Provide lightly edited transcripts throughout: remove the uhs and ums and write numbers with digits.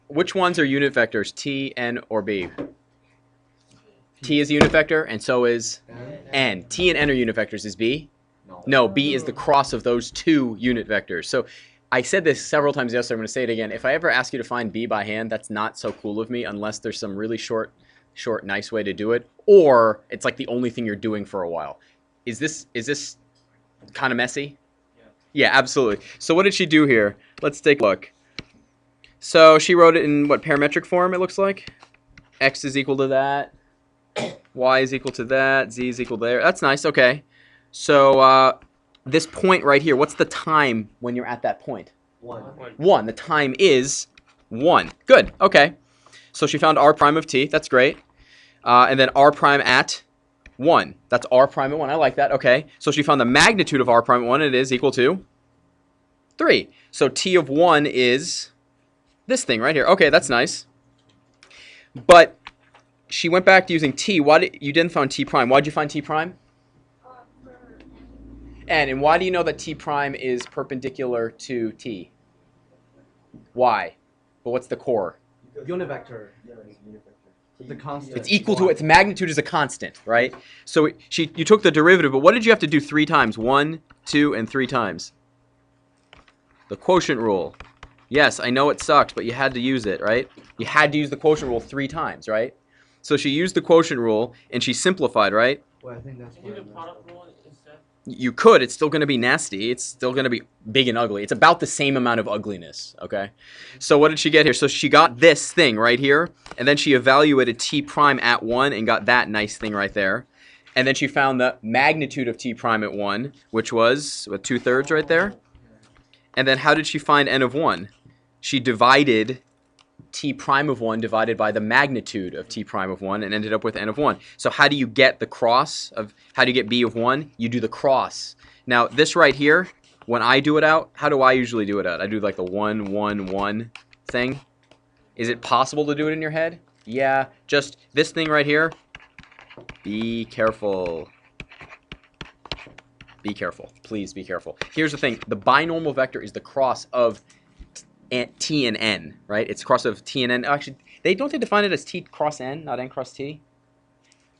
Which ones are unit vectors, t, n, or b? T is a unit vector, and so is n. T and n are unit vectors. Is b? No, b is the cross of those two unit vectors. So I said this several times yesterday. I'm going to say it again. If I ever ask you to find b by hand, that's not so cool of me unless there's some really short, nice way to do it, or it's like the only thing you're doing for a while. Is this kind of messy? Yeah, absolutely. So what did she do here? Let's take a look. So she wrote it in what, parametric form, it looks like? X is equal to that. Y is equal to that. Z is equal to there. That's nice. Okay. So this point right here, what's the time when you're at that point? 1. 1. The time is 1. Good. Okay. So she found r prime of t. That's great. And then r prime at 1. That's r prime at 1. I like that. Okay. So she found the magnitude of r prime at 1, and it is equal to 3. So t of 1 is this thing right here. Okay, that's nice. But she went back to using t. You didn't find t prime. Why did you find t prime? And why do you know that t prime is perpendicular to t? Why? But what's the core? Unit vector. The constant. It's equal to its magnitude is a constant, right? So you took the derivative, but what did you have to do 3 times? 1, 2, and 3 times. The quotient rule. Yes, I know it sucked, but you had to use it, right? You had to use the quotient rule 3 times, right? So she used the quotient rule, and she simplified, right? Well, I think that's Can you do the product rule instead? You could. It's still going to be nasty. It's still going to be big and ugly. It's about the same amount of ugliness, okay? So what did she get here? So she got this thing right here, and then she evaluated t prime at 1 and got that nice thing right there. And then she found the magnitude of t prime at 1, which was, what, 2/3 right there? And then how did she find n of 1? She divided t prime of 1 divided by the magnitude of t prime of 1 and ended up with n of 1. So how do you get the cross of, how do you get b of 1? You do the cross. Now this right here, when I do it out, how do I usually do it out? I do like the 1, 1, 1 thing. Is it possible to do it in your head? Yeah, just this thing right here. Be careful. Be careful. Please be careful. Here's the thing. The binormal vector is the cross of t and n, right? It's cross of t and n. Actually, they define it as t cross n, not n cross t?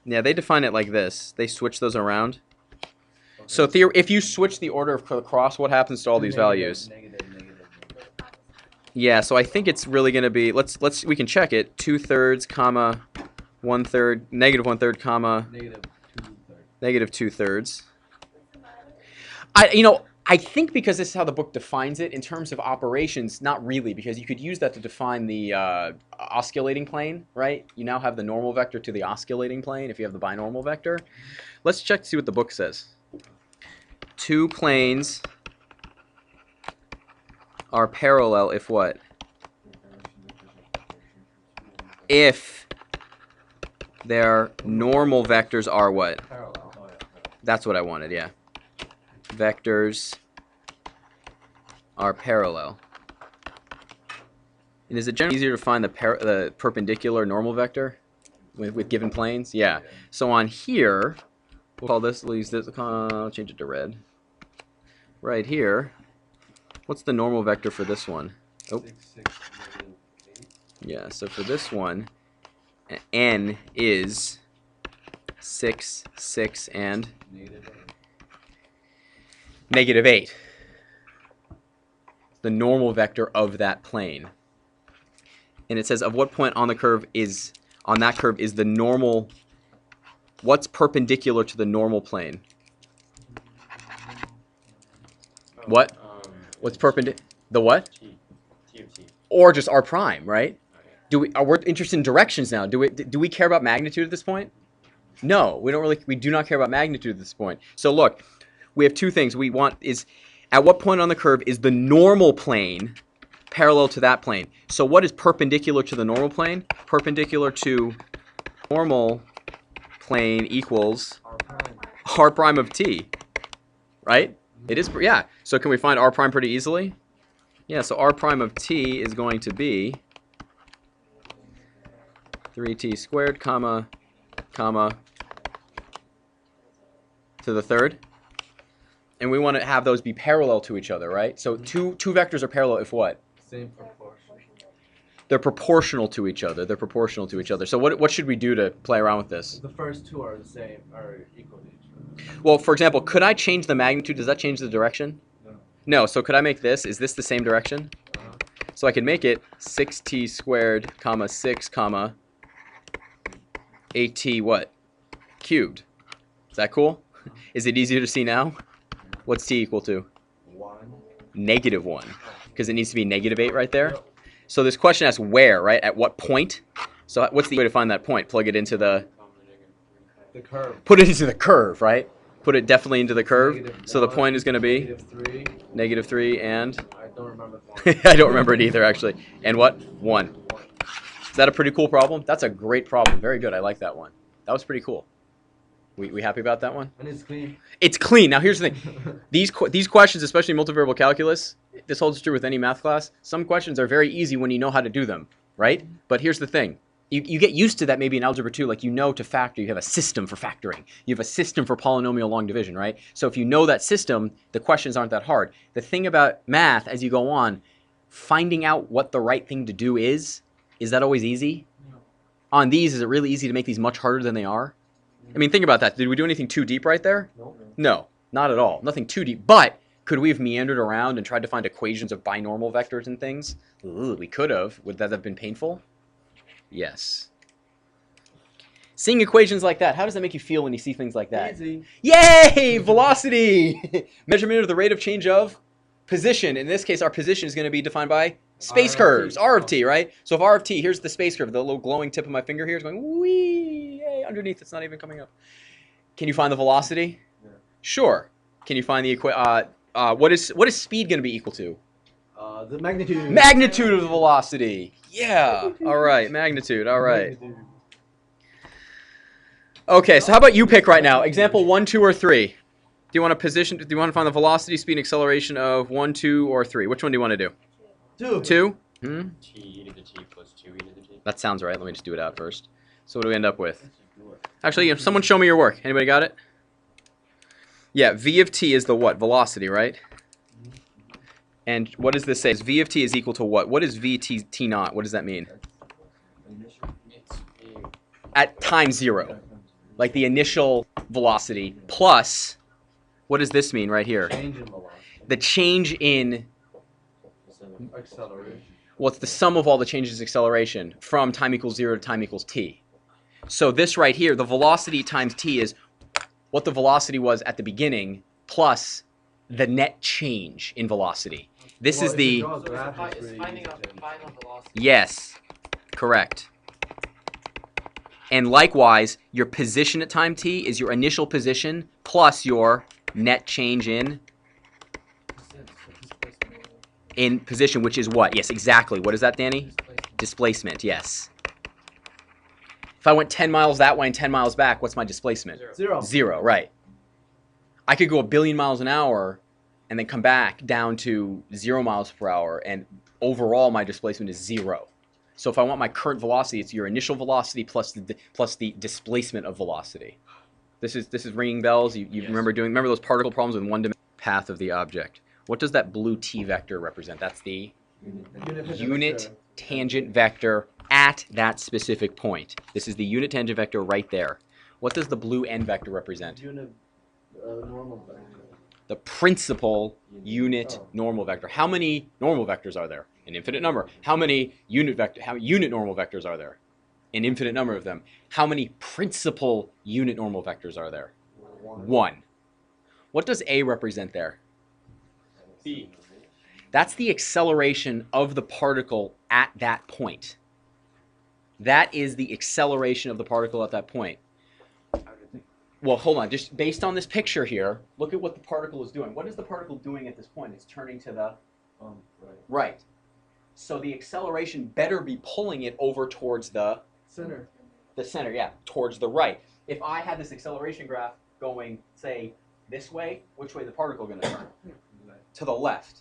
Yeah, they define it like this. They switch those around. Okay. So if you switch the order of the cross, what happens to all these values? Negative. Yeah, so I think it's really going to be, we can check it. 2/3, comma, 1/3, negative 1/3, comma, negative 2/3. I think because this is how the book defines it in terms of operations, not really, because you could use that to define the osculating plane, right? You now have the normal vector to the osculating plane if you have the binormal vector. Let's check to see what the book says. 2 planes are parallel if what? If their normal vectors are what? Parallel. That's what I wanted, yeah. Vectors are parallel. And is it generally easier to find the perpendicular normal vector with given planes? Yeah. So on here, we'll call this, we'll use this, I'll change it to red. Right here, what's the normal vector for this one? Oh. Yeah, so for this one, n is 6, 6, and negative 8. The normal vector of that plane. And it says of what point on the curve is, on that curve is the normal, what's perpendicular to the normal plane? What? What's perpendicular? The what? T of t. Or just r prime, right? We're interested in directions now. Do we care about magnitude at this point? No, we do not care about magnitude at this point. So look, we have 2 things. We want is at what point on the curve is the normal plane parallel to that plane? So what is perpendicular to the normal plane? Perpendicular to normal plane equals r prime of t, right? It is, yeah. So can we find r prime pretty easily? Yeah, so r prime of t is going to be 3t squared, comma, to the 3rd. And we want to have those be parallel to each other, right? So two vectors are parallel if what? Same proportion. They're proportional to each other. They're proportional to each other. So what should we do to play around with this? The first two are the same, are equal to each other. Well, for example, could I change the magnitude? Does that change the direction? No. No. So could I make this? Is this the same direction? So I could make it 6t squared, comma 6, comma 8t what? Cubed. Is that cool? Is it easier to see now? What's t equal to? 1. -1. Because it needs to be -8 right there. So this question asks where, right? At what point? So what's the way to find that point? Plug it into the curve. Put it into the curve, right? Put it definitely into the curve. So the -1, point is going to be -3. -3 and I don't remember the I don't remember it either actually. And what? 1. Is that a pretty cool problem? That's a great problem. Very good. I like that one. That was pretty cool. We happy about that one? And it's clean. It's clean. Now here's the thing. These questions, especially multivariable calculus, this holds true with any math class. Some questions are very easy when you know how to do them, right? But here's the thing. You get used to that maybe in algebra 2, like you know to factor, you have a system for factoring. You have a system for polynomial long division, right? So if you know that system, the questions aren't that hard. The thing about math, as you go on, finding out what the right thing to do is that always easy? No. On these, is it really easy to make these much harder than they are? I mean, think about that. Did we do anything too deep right there? No. No, not at all. Nothing too deep. But could we have meandered around and tried to find equations of binormal vectors and things? Ooh, we could have. Would that have been painful? Yes. Seeing equations like that, how does that make you feel when you see things like that? Easy. Yay! Velocity! Measurement of the rate of change of position. In this case, our position is going to be defined by space R of curves. t. R of t, right? So if R of t, here's the space curve. The little glowing tip of my finger here is going wee. Yay! Underneath, it's not even coming up. Can you find the velocity? Yeah. Sure. Can you find the what is speed going to be equal to? The magnitude. Magnitude of the velocity. Yeah. All right. Magnitude. All right. Okay. So how about you pick right now? Example 1, 2, or 3. Do you want to find the velocity, speed, and acceleration of 1, 2, or 3? Which one do you want to do? 2. 2. T to the T plus 2 e to the T. That sounds right. Let me just do it out first. So what do we end up with? Actually, someone show me your work. Anybody got it? Yeah, v of t is the what? Velocity, right? And what does this say? V of t is equal to what? What is v t naught? What does that mean? It's v. At time 0. Like the initial velocity plus, what does this mean right here? Change in velocity. The change in, Acceleration. well, it's the sum of all the changes in acceleration from time equals 0 to time equals t. So this right here, the velocity times t is what the velocity was at the beginning plus the net change in velocity. This is the, It's finding out final velocity. yes, correct. And likewise, your position at time t is your initial position plus your net change in position, which is what? Yes, exactly. What is that, Danny? Displacement, yes. If I went 10 miles that way and 10 miles back, what's my displacement? 0. 0, right. I could go a billion miles an hour and then come back down to 0 miles per hour, and overall my displacement is 0. So if I want my current velocity, it's your initial velocity plus the displacement of velocity. This is ringing bells. You Yes. remember those particle problems with one-dimensional path of the object. What does that blue t vector represent? That's the unit tangent vector at that specific point. This is the unit tangent vector right there. What does the blue n vector represent? Unit normal vector. The principal unit normal vector. How many normal vectors are there? An infinite number. How many unit normal vectors are there? An infinite number of them. How many principal unit normal vectors are there? 1. What does a represent there? B. That's the acceleration of the particle at that point. That is the acceleration of the particle at that point. Well, hold on. Just based on this picture here, look at what the particle is doing. What is the particle doing at this point? It's turning to the right. So the acceleration better be pulling it over towards the Center. center, yeah, towards the right. If I had this acceleration graph going, say, this way, which way the particle going to turn? To the left.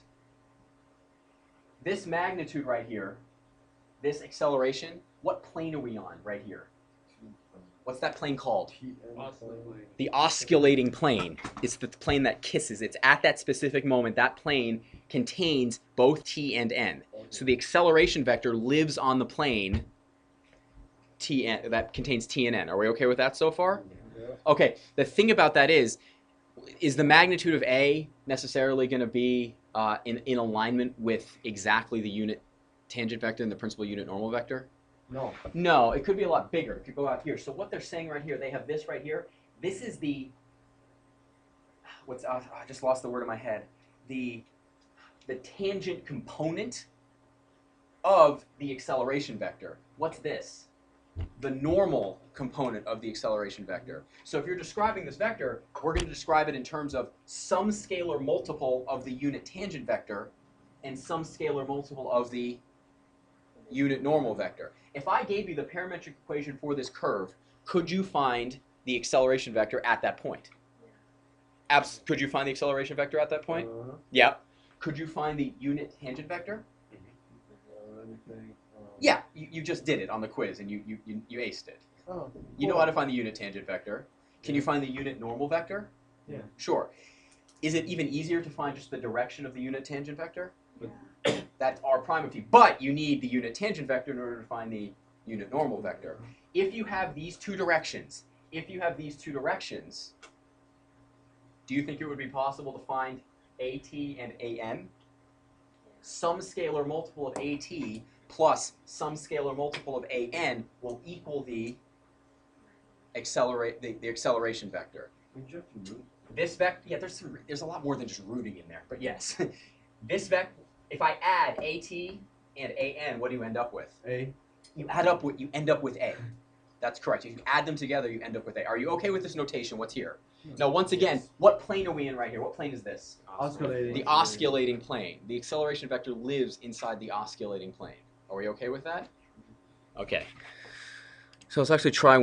This magnitude right here, this acceleration, what plane are we on right here? What's that plane called? T and Oscillating. The osculating plane. It's the plane that kisses. It's at that specific moment. That plane contains both t and n. So the acceleration vector lives on the plane that contains t and n. Are we okay with that so far? Yeah. Okay. The thing about that is the magnitude of A necessarily going to be in alignment with exactly the unit tangent vector and the principal unit normal vector? No. No, it could be a lot bigger. It could go out here. So what they're saying right here, they have this right here. This is the I just lost the word in my head. The tangent component of the acceleration vector. What's this? The normal component of the acceleration vector. So if you're describing this vector, we're going to describe it in terms of some scalar multiple of the unit tangent vector and some scalar multiple of the unit normal vector. If I gave you the parametric equation for this curve, could you find the acceleration vector at that point? Could you find the acceleration vector at that point? Yeah. Could you find the unit tangent vector? Anything. Yeah, you just did it on the quiz and you aced it. Oh, You know how to find the unit tangent vector. Can you find the unit normal vector? Yeah. Sure. Is it even easier to find just the direction of the unit tangent vector? That's r prime of t. But you need the unit tangent vector in order to find the unit normal vector. If you have these two directions, do you think it would be possible to find AT and AN? Some scalar multiple of AT plus some scalar multiple of AN will equal the acceleration vector. This vector, yeah, there's a lot more than just rooting in there, but yes. This vector, if I add AT and AN, what do you end up with? A. You end up with A. That's correct. If you add them together, you end up with A. Are you okay with this notation? What's here? Now, once again, Yes. what plane are we in right here? What plane is this? Oscillating. The osculating plane. The acceleration vector lives inside the osculating plane. Are we okay with that? Okay. So let's actually try